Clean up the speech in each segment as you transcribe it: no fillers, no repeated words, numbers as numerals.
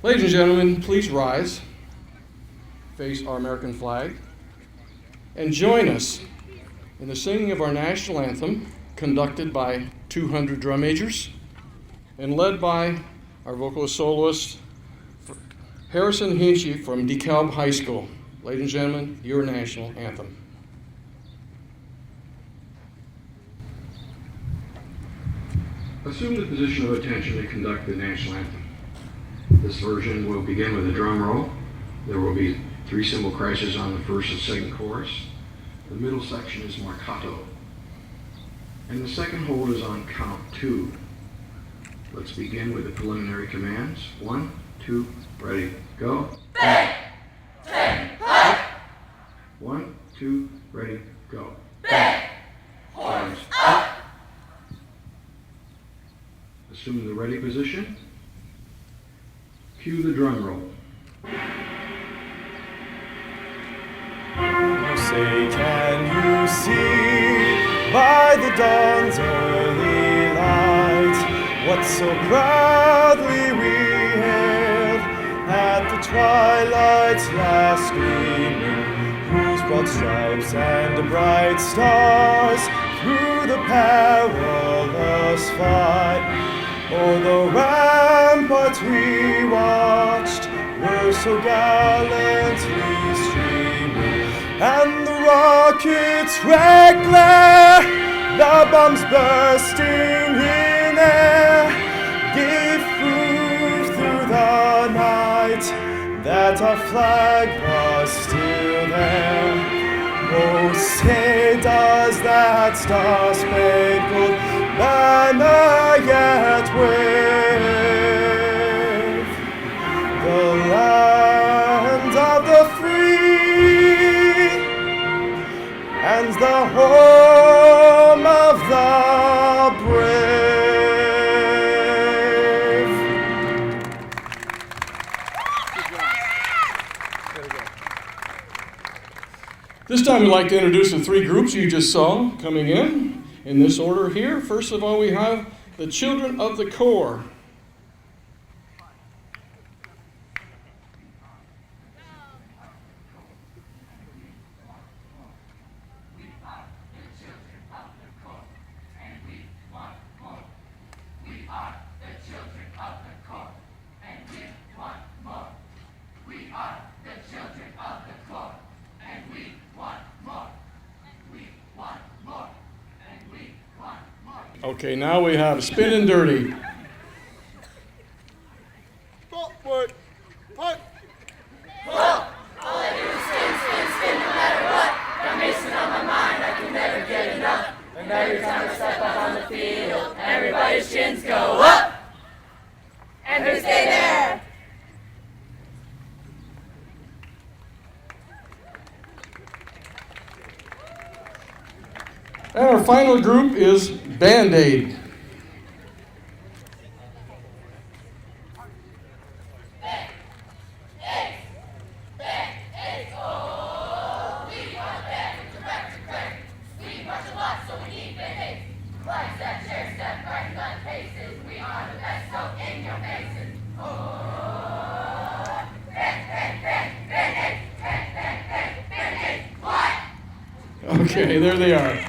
Ladies and gentlemen, please rise, face our American flag, and join us in the singing of our national anthem, conducted by 200 drum majors and led by our vocalist soloist, Harrison Hinchy from DeKalb High School. Ladies and gentlemen, your national anthem. Assume the position of attention to conduct the national anthem. This version will begin with a drum roll. There will be 3 cymbal crashes on the first and second chorus. The middle section is marcato. And the second hold is on count 2. Let's begin with the preliminary commands. 1, 2, ready, go. Bang! Bang! Up! 1, 2, ready, go. Bang! Horns up! Assume the ready position. Cue the drum roll. You say, can you see by the dawn's early light what so proudly we hailed at the twilight's last gleaming, whose broad stripes and bright stars through the perilous fight? Oh, the ramparts we watched were so gallantly streaming, and the rockets' red glare, the bombs bursting in air, gave proof through the night that our flag was still there. Oh, say does that star-spangled banner yet wave, the land of the free and the home of the brave. This time we'd like to introduce the 3 groups you just saw coming in this order here. First of all, we have the Children of the Corps. Okay, now we have Spinning Dirty. Forward, punt. Well, all I do is spin, no matter what. Got Mason on my mind, I can never get enough. And every time I step up on the field, everybody's chins go up. And who stay there? And our final group is Band-Aid. Okay, there they are.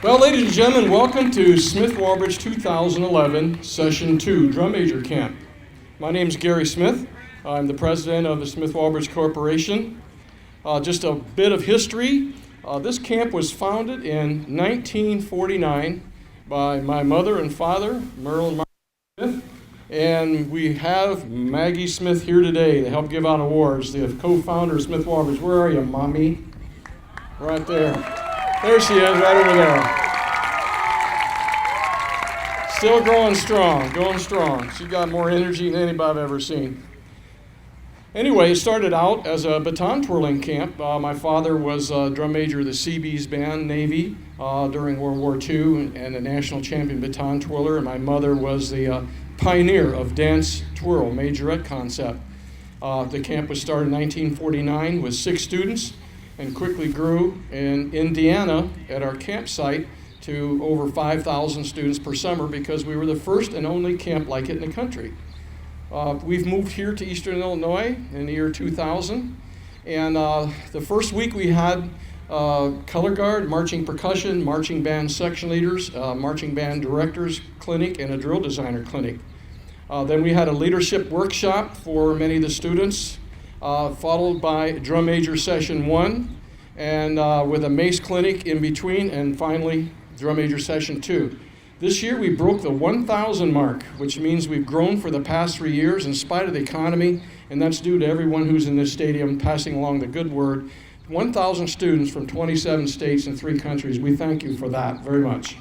Well, ladies and gentlemen, welcome to Smith Walbridge 2011 Session 2 Drum Major Camp. My name is Gary Smith. I'm the president of the Smith Walbridge Corporation. Just a bit of history. This camp was founded in 1949 by my mother and father, Merle and Mark Smith, and we have Maggie Smith here today to help give out awards, the co-founder of Smith Walbridge. Where are you, Mommy? Right there. There she is, right over there. Still going strong. She got more energy than anybody I've ever seen. Anyway, it started out as a baton twirling camp. My father was a drum major of the Seabees band, Navy, during World War II, and a national champion baton twirler. And my mother was the pioneer of dance twirl, majorette concept. The camp was started in 1949 with 6 students and quickly grew in Indiana at our campsite to over 5,000 students per summer because we were the first and only camp like it in the country. We've moved here to Eastern Illinois in the year 2000, and the first week we had color guard, marching percussion, marching band section leaders, marching band directors clinic, and a drill designer clinic. Then we had a leadership workshop for many of the students, followed by drum major session 1, and with a mace clinic in between, and finally drum major session 2. This year we broke the 1,000 mark, which means we've grown for the past 3 years in spite of the economy, and that's due to everyone who's in this stadium passing along the good word. 1,000 students from 27 states and 3 countries. We thank you for that very much.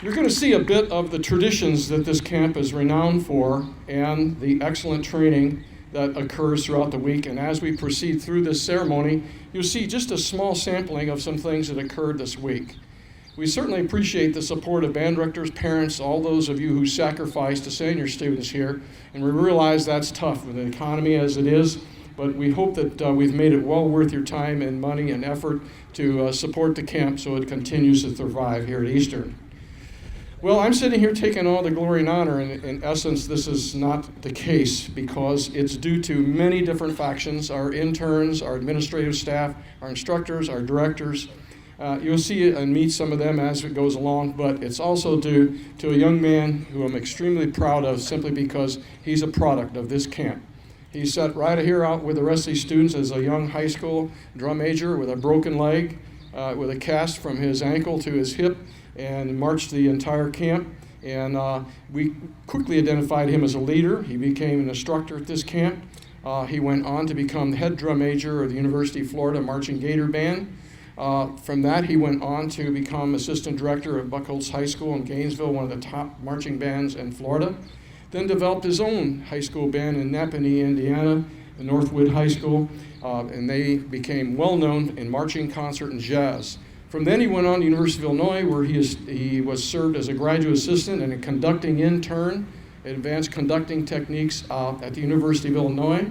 You're going to see a bit of the traditions that this camp is renowned for and the excellent training that occurs throughout the week. And as we proceed through this ceremony, you'll see just a small sampling of some things that occurred this week. We certainly appreciate the support of band directors, parents, all those of you who sacrifice to send your students here. And we realize that's tough with the economy as it is, but we hope that we've made it well worth your time and money and effort to support the camp so it continues to thrive here at Eastern. Well, I'm sitting here taking all the glory and honor, and in essence, this is not the case because it's due to many different factions, our interns, our administrative staff, our instructors, our directors. You'll see and meet some of them as it goes along, but it's also due to a young man who I'm extremely proud of simply because he's a product of this camp. He sat right here out with the rest of these students as a young high school drum major with a broken leg, with a cast from his ankle to his hip, and marched the entire camp. And we quickly identified him as a leader. He became an instructor at this camp. He went on to become the head drum major of the University of Florida Marching Gator Band. From that, he went on to become assistant director of Buckholz High School in Gainesville, one of the top marching bands in Florida. Then developed his own high school band in Napanee, Indiana, Northwood High School, and they became well known in marching, concert, and jazz. From then he went on to University of Illinois, where he was served as a graduate assistant and a conducting intern, advanced conducting techniques at the University of Illinois.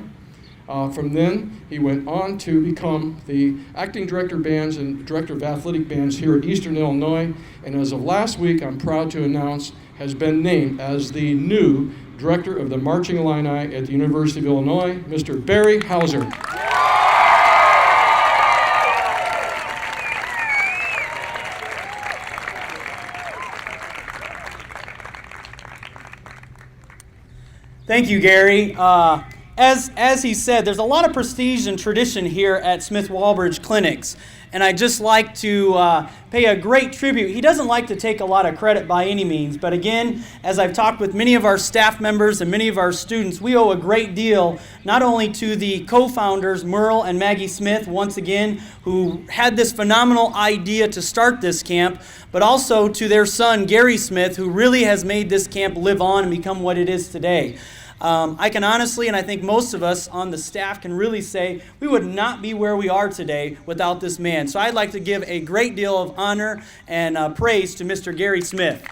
From then, he went on to become the acting director of bands and director of athletic bands here at Eastern Illinois, and as of last week, I'm proud to announce, has been named as the new director of the Marching Illini at the University of Illinois, Mr. Barry Hauser. Thank you, Gary. As he said, there's a lot of prestige and tradition here at Smith Walbridge Clinics, and I'd just like to pay a great tribute. He doesn't like to take a lot of credit by any means, but again, as I've talked with many of our staff members and many of our students, we owe a great deal not only to the co-founders, Merle and Maggie Smith, once again, who had this phenomenal idea to start this camp, but also to their son, Gary Smith, who really has made this camp live on and become what it is today. I can honestly, and I think most of us on the staff can really say, we would not be where we are today without this man. So I'd like to give a great deal of honor and praise to Mr. Gary Smith.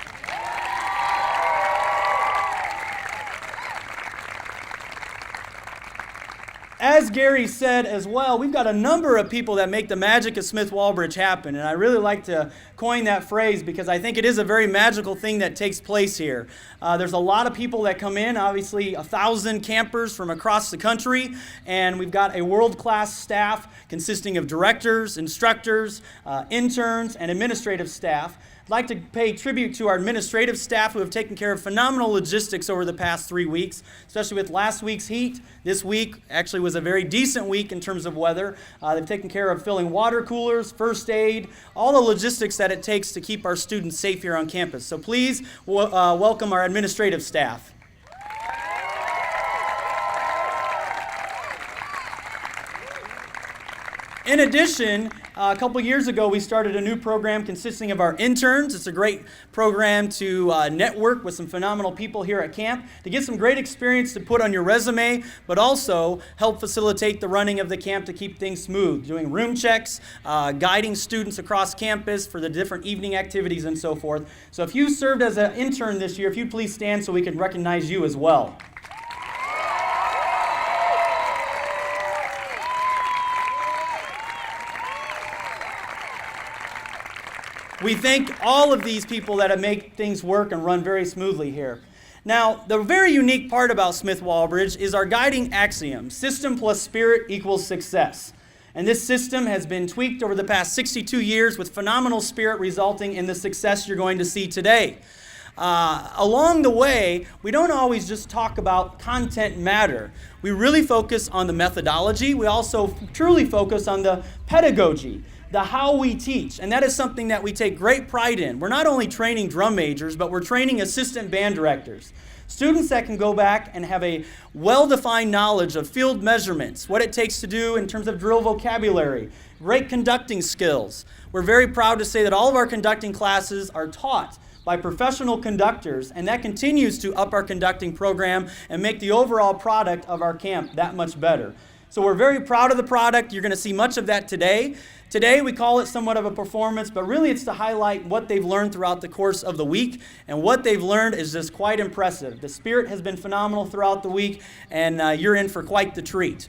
As Gary said as well, we've got a number of people that make the magic of Smith Walbridge happen, and I really like to coin that phrase because I think it is a very magical thing that takes place here. There's a lot of people that come in, obviously 1,000 campers from across the country, and we've got a world-class staff consisting of directors, instructors, interns, and administrative staff. I'd like to pay tribute to our administrative staff who have taken care of phenomenal logistics over the past 3 weeks, especially with last week's heat. This week actually was a very decent week in terms of weather. They've taken care of filling water coolers, first aid, all the logistics that it takes to keep our students safe here on campus. So please welcome our administrative staff. In addition, a couple years ago, we started a new program consisting of our interns. It's a great program to network with some phenomenal people here at camp, to get some great experience to put on your resume, but also help facilitate the running of the camp to keep things smooth, doing room checks, guiding students across campus for the different evening activities and so forth. So if you served as an intern this year, if you'd please stand so we can recognize you as well. We thank all of these people that have made things work and run very smoothly here. Now, the very unique part about Smith Walbridge is our guiding axiom, system plus spirit equals success. And this system has been tweaked over the past 62 years with phenomenal spirit resulting in the success you're going to see today. Along the way, we don't always just talk about content matter. We really focus on the methodology. We also truly focus on the pedagogy, the how we teach. And that is something that we take great pride in. We're not only training drum majors, but we're training assistant band directors. Students that can go back and have a well-defined knowledge of field measurements, what it takes to do in terms of drill vocabulary, great conducting skills. We're very proud to say that all of our conducting classes are taught by professional conductors, and that continues to up our conducting program and make the overall product of our camp that much better. So we're very proud of the product. You're going to see much of that today. Today we call it somewhat of a performance, but really it's to highlight what they've learned throughout the course of the week, and what they've learned is just quite impressive. The spirit has been phenomenal throughout the week, and you're in for quite the treat.